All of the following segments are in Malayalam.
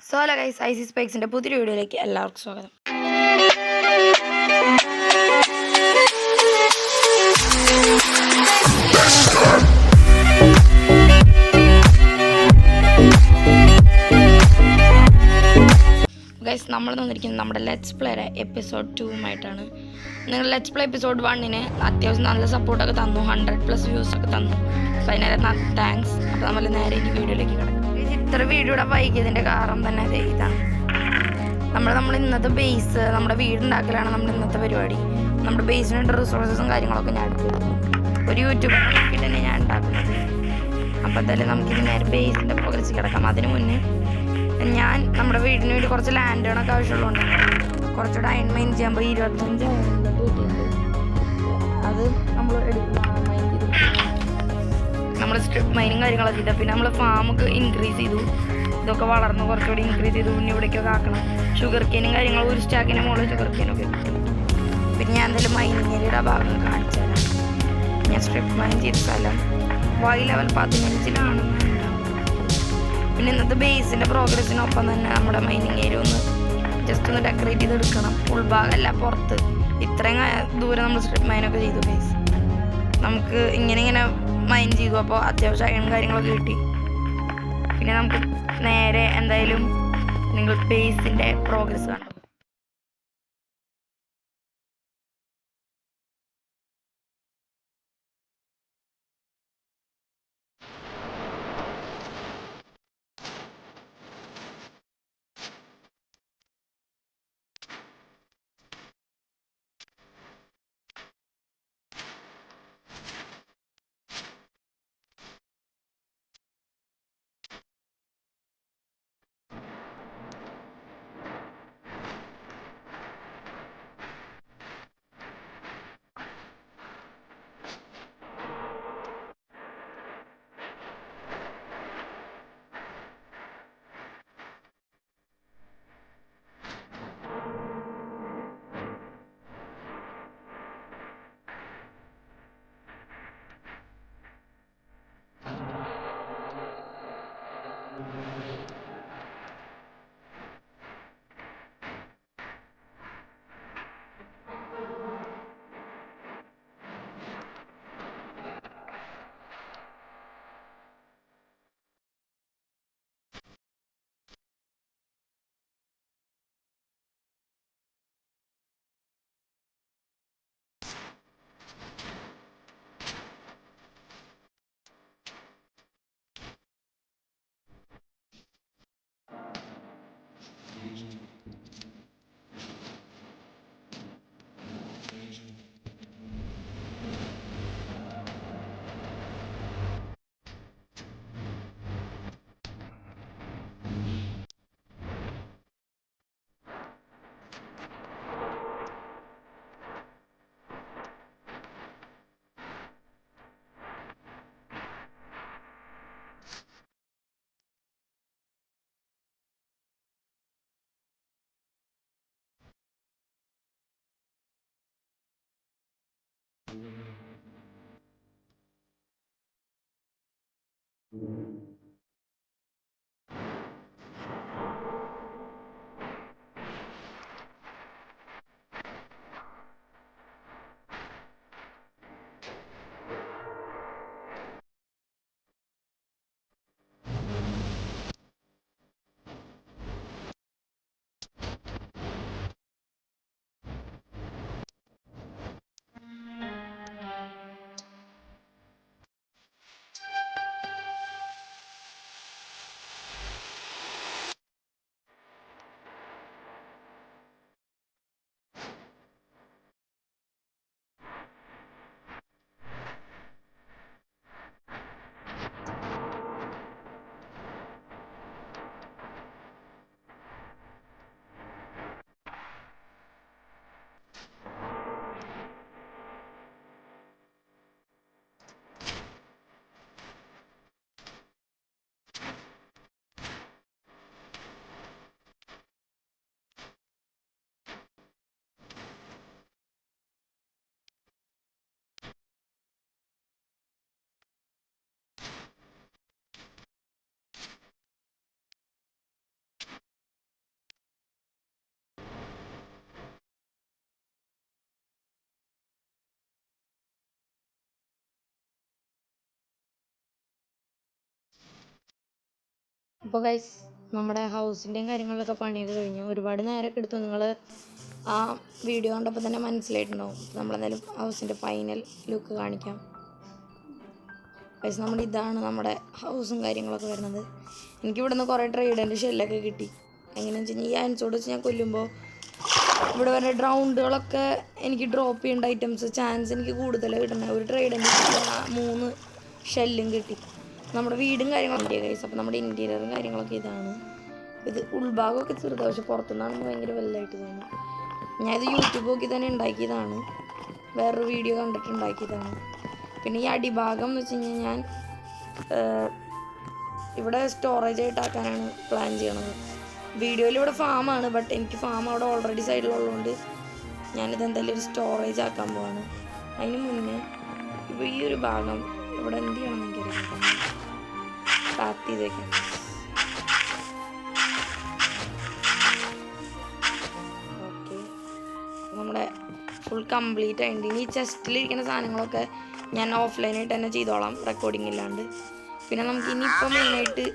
സോ ഹലോ ഗൈസ്, ഐസി സ്പൈക്സിൻ്റെ പുതിയൊരു വീഡിയോയിലേക്ക് എല്ലാവർക്കും സ്വാഗതം. ഗൈസ്, നമ്മൾ വന്നിരിക്കുന്നത് നമ്മുടെ ലെറ്റ്സ് പ്ലേയുടെ എപ്പിസോഡ് 2 നിങ്ങൾ ലെറ്റ്സ് പ്ലേ എപ്പിസോഡ് 1 അത്യാവശ്യം നല്ല സപ്പോർട്ടൊക്കെ തന്നു, 100+ വ്യൂസൊക്കെ തന്നു. അപ്പോൾ അതിനേരം താങ്ക്സ്. അപ്പോൾ നമ്മൾ നേരെ ഇനി വീഡിയോയിലേക്ക് കിടക്കും. ഇത്ര വീഡിയോയുടെ വൈകിയതിൻ്റെ കാരണം തന്നെ ഇതാണ്. നമ്മൾ ഇന്നത്തെ ബേസ്, നമ്മുടെ വീടുണ്ടാക്കലാണ് നമ്മുടെ ഇന്നത്തെ പരിപാടി. നമ്മുടെ ബേസിനുള്ള റിസോഴ്സസും കാര്യങ്ങളൊക്കെ ഞാൻ എടുത്തു ഒരു യൂട്യൂബിനെ നോക്കിയിട്ട് തന്നെ ഞാൻ ഉണ്ടാക്കുന്നത്. അപ്പോൾ എന്തായാലും നമുക്കിത് നേരെ ബേസിൻ്റെ പ്രോഗ്രസ് കിടക്കാം. അതിന് മുന്നേ ഞാൻ നമ്മുടെ വീടിന് വേണ്ടി കുറച്ച് ലാൻഡുകളൊക്കെ ആവശ്യമുള്ളതുകൊണ്ട് കുറച്ചുകൂടെ അയൺ മൈൻ ചെയ്യുമ്പോൾ 25 കിട്ടിയിട്ടുണ്ട്. അത് നമ്മൾ മൈൻ ചെയ്തു, നമ്മൾ സ്ട്രിപ്പ് മൈനും കാര്യങ്ങളൊക്കെ ചെയ്താൽ പിന്നെ നമ്മൾ ഫാമൊക്കെ ഇൻക്രീസ് ചെയ്തു. ഇതൊക്കെ വളർന്ന് കുറച്ചുകൂടി ഇൻക്രീസ് ചെയ്തു. പിന്നെ ഇവിടേക്കൊക്കെ ആക്കണം. ഷുഗർ കേനും കാര്യങ്ങളും ഒരു സ്റ്റാക്കിന് മുകളിൽ ഷുഗർ കേനൊക്കെ കിട്ടും. പിന്നെ ഞാൻ എന്തായാലും മൈനിങ് ഏരിയയുടെ ഭാഗം കാണിച്ചു തരാം. ഞാൻ സ്ട്രിപ്പ് മൈൻ ചെയ്ത സ്ഥലം വൈ ലെവൽ 15 പിന്നെ ഇന്നത്തെ ബേസിൻ്റെ പ്രോഗ്രസ്സിനൊപ്പം തന്നെ നമ്മുടെ മൈനിങ് ഏരിയ ജസ്റ്റ് ഒന്ന് ഡെക്കറേറ്റ് ചെയ്തെടുക്കണം. ഉൾഭാഗമല്ല, പുറത്ത്. ഇത്രയും ദൂരം നമ്മൾ സ്ട്രിപ്പ് മൈനൊക്കെ ചെയ്തു ബേസ്. നമുക്ക് ഇങ്ങനെ മൈൻ ചെയ്തു. അപ്പോൾ അത്യാവശ്യം അയൺ കാര്യങ്ങളൊക്കെ കിട്ടി. പിന്നെ നമുക്ക് നേരെ എന്തായാലും നിങ്ങൾ ബേസിൻ്റെ പ്രോഗ്രസ് കാണും. അപ്പോൾ ഗൈസ് നമ്മുടെ ഹൗസിൻ്റെയും കാര്യങ്ങളൊക്കെ പണിയൊക്കെ കഴിഞ്ഞു. ഒരുപാട് നേരമൊക്കെ എടുത്തു. നിങ്ങൾ ആ വീഡിയോ കണ്ടപ്പോൾ തന്നെ മനസ്സിലായിട്ടുണ്ടാവും. നമ്മളെന്തായാലും ഹൗസിൻ്റെ ഫൈനൽ ലുക്ക് കാണിക്കാം. ഗൈസ് ഇതാണ് നമ്മുടെ ഹൗസും കാര്യങ്ങളൊക്കെ വരുന്നത്. എനിക്കിവിടെ നിന്ന് കുറേ ട്രൈഡൻ്റെ ഷെല്ലൊക്കെ കിട്ടി. എങ്ങനെയാണെന്ന് വെച്ച് കഴിഞ്ഞാൽ ഈ ആൻസോട് വെച്ച് ഞാൻ കൊല്ലുമ്പോൾ ഇവിടെ വരുന്ന ഡ്രൗണ്ടുകളൊക്കെ എനിക്ക് ഡ്രോപ്പ് ചെയ്യേണ്ട ഐറ്റംസ് ചാൻസ് എനിക്ക് കൂടുതൽ കിട്ടുന്നത്. ഒരു ട്രൈഡൻ്റെ 3 ഷെല്ലും കിട്ടി. നമ്മുടെ വീടും കാര്യങ്ങളൊക്കെ ഗൈസ്. അപ്പോൾ നമ്മുടെ ഇൻറ്റീരിയറും കാര്യങ്ങളൊക്കെ ഇതാണ്. ഇത് ഉൾഭാഗമൊക്കെ ചെറുതാണ്, പക്ഷെ പുറത്തുനിന്നാണ് ഭയങ്കര വലുതായിട്ട് തോന്നും. ഞാനിത് യൂട്യൂബ് നോക്കി തന്നെ ഉണ്ടാക്കിയതാണ്, വേറൊരു വീഡിയോ കണ്ടിട്ട് ഉണ്ടാക്കിയതാണ്. പിന്നെ ഈ അടിഭാഗം എന്ന് വെച്ച് കഴിഞ്ഞാൽ ഞാൻ ഇവിടെ സ്റ്റോറേജ് ആയിട്ടാക്കാനാണ് പ്ലാൻ ചെയ്യണത്. വീഡിയോയിൽ ഇവിടെ ഫാമാണ്, ബട്ട് എനിക്ക് ഫാം അവിടെ ഓൾറെഡി സൈഡിലുള്ളതുകൊണ്ട് ഞാനിത് എന്തായാലും ഒരു സ്റ്റോറേജ് ആക്കാൻ പോവാണ്. അതിന് മുന്നേ ഇപ്പോൾ ഈ ഒരു ഭാഗം ഇവിടെ എന്ത് ചെയ്യണം എന്ന് എനിക്കറിയാം. സ്റ്റാർട്ട് ചെയ്ത് വയ്ക്കാം. ഓക്കെ, നമ്മുടെ ഫുൾ കംപ്ലീറ്റ് ആയിട്ട് ഇനി ഈ ചെസ്റ്റിലിരിക്കുന്ന സാധനങ്ങളൊക്കെ ഞാൻ ഓഫ്ലൈനായിട്ട് തന്നെ ചെയ്തോളാം, റെക്കോർഡിംഗ് ഇല്ലാണ്ട്. പിന്നെ നമുക്ക് ഇനിയിപ്പോൾ മെയിനായിട്ട്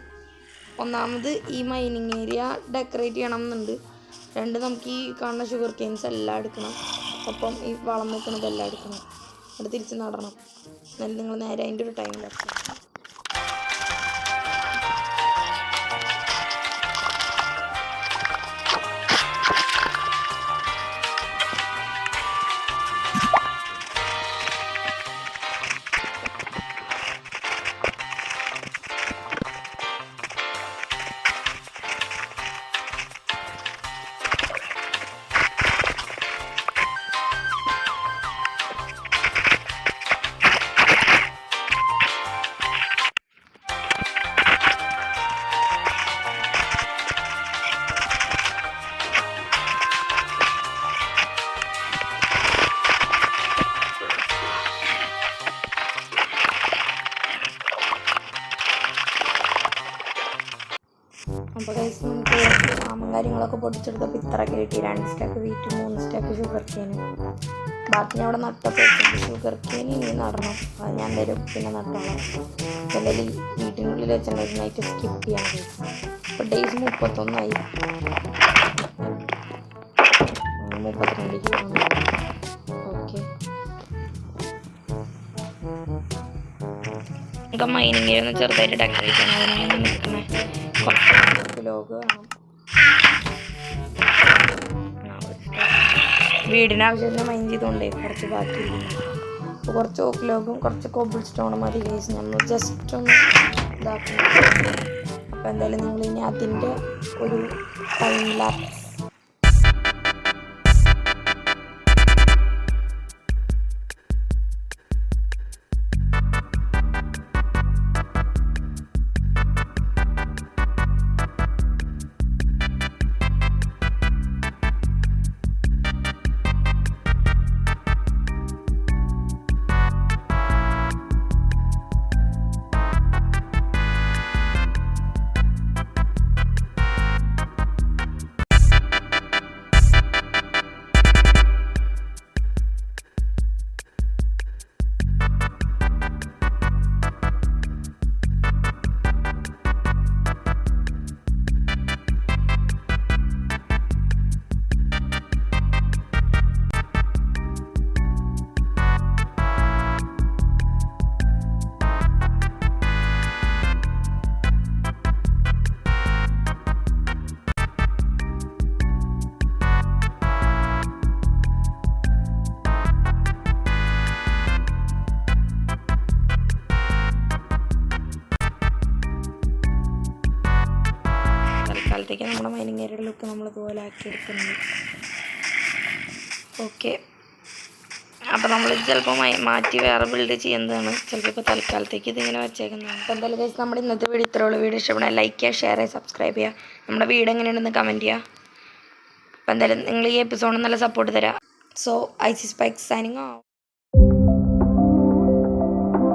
ഒന്നാമത് ഈ മൈനിങ് ഏരിയ ഡെക്കറേറ്റ് ചെയ്യണം എന്നുണ്ട്. 2 നമുക്ക് ഈ കാണുന്ന ഷുഗർ കെയിൻസ് എല്ലാം എടുക്കണം. ഒപ്പം ഈ വളം വെക്കുന്നതെല്ലാം എടുക്കണം. അത് തിരിച്ച് നടണം. എന്നാലും നിങ്ങൾ നേരെ അതിൻ്റെ ഒരു ടൈം വെക്കണം. അപ്പോൾ ഗൈസ് നമുക്ക് ഫാമും കാര്യങ്ങളൊക്കെ പൊടിച്ചെടുത്തപ്പോൾ ഇത്രയൊക്കെ കിട്ടി. 2 സ്റ്റാക്ക് വീറ്റ്, 3 സ്റ്റാക്ക് ഷുഗർ കെയിന്. ബാക്കി ഞാൻ അവിടെ നട്ടപ്പോൾ ഷുഗർ കെയിൻ ഇനി നടണം. അത് ഞാൻ തരും, പിന്നെ നട്ടോളാം. എന്തായാലും വീട്ടിനുള്ളിൽ വെച്ചിട്ടുണ്ടെങ്കിൽ നൈറ്റ് സ്കിപ്പ് ചെയ്യാൻ ഗൈസ്. ഇപ്പോൾ ഡേയ്സ് 31 ആയി, 32 ആണ്. ഓക്കെ, നമുക്ക് മൈനിങ് ഏരിയ ഒന്ന് ചെറുതായിട്ട് ഡെക്കറേറ്റ് ചെയ്യണം. അതിനാണ് നിൽക്കുന്നത്. ലോഗ് വേണം. വീടിന് ആവശ്യത്തിന് മൈൻ ചെയ്തുകൊണ്ടേ കുറച്ച് ബാക്കി. അപ്പോൾ കുറച്ച് ഓക്ക് ലോഗും കുറച്ച് കോബിൾ സ്റ്റോണും മതി ഗൈസ്. നമ്മൾ ജസ്റ്റ് ഒന്ന് ഇതാക്കണം. അപ്പോൾ എന്തായാലും നിങ്ങൾ ഇനി അതിൻ്റെ ഒരു ടൈം ലാപ്സ് തൽക്കാലത്തേക്ക് നമ്മുടെ മൈനിങ് ഏരിയയുടെ ലുക്ക് നമ്മൾ ഇതുപോലെ ആക്കിയെടുക്കുന്നുണ്ട്. ഓക്കെ, അപ്പോൾ നമ്മൾ ചിലപ്പോൾ മാറ്റി വേറെ ബിൽഡ് ചെയ്യുന്നതാണ്. ചിലപ്പോൾ ഇപ്പോൾ തൽക്കാലത്തേക്ക് ഇതിങ്ങനെ വെച്ചേക്കുന്നതാണ്. അപ്പോൾ എന്തായാലും ഗൈസ് നമ്മുടെ ഇന്നത്തെ വീഡിയോ ഇത്രയുള്ള. വീഡിയോ ഇഷ്ടപ്പെടാൻ ലൈക്ക് ചെയ്യുക, ഷെയർ ചെയ്യുക, സബ്സ്ക്രൈബ് ചെയ്യുക. നമ്മുടെ വീഡിയോ എങ്ങനെയുണ്ടെന്ന് കമൻറ്റ് ചെയ്യുക. അപ്പോൾ എന്തായാലും നിങ്ങൾ ഈ എപ്പിസോഡിന് നല്ല സപ്പോർട്ട് തരാം. So Icy Spikes signing of.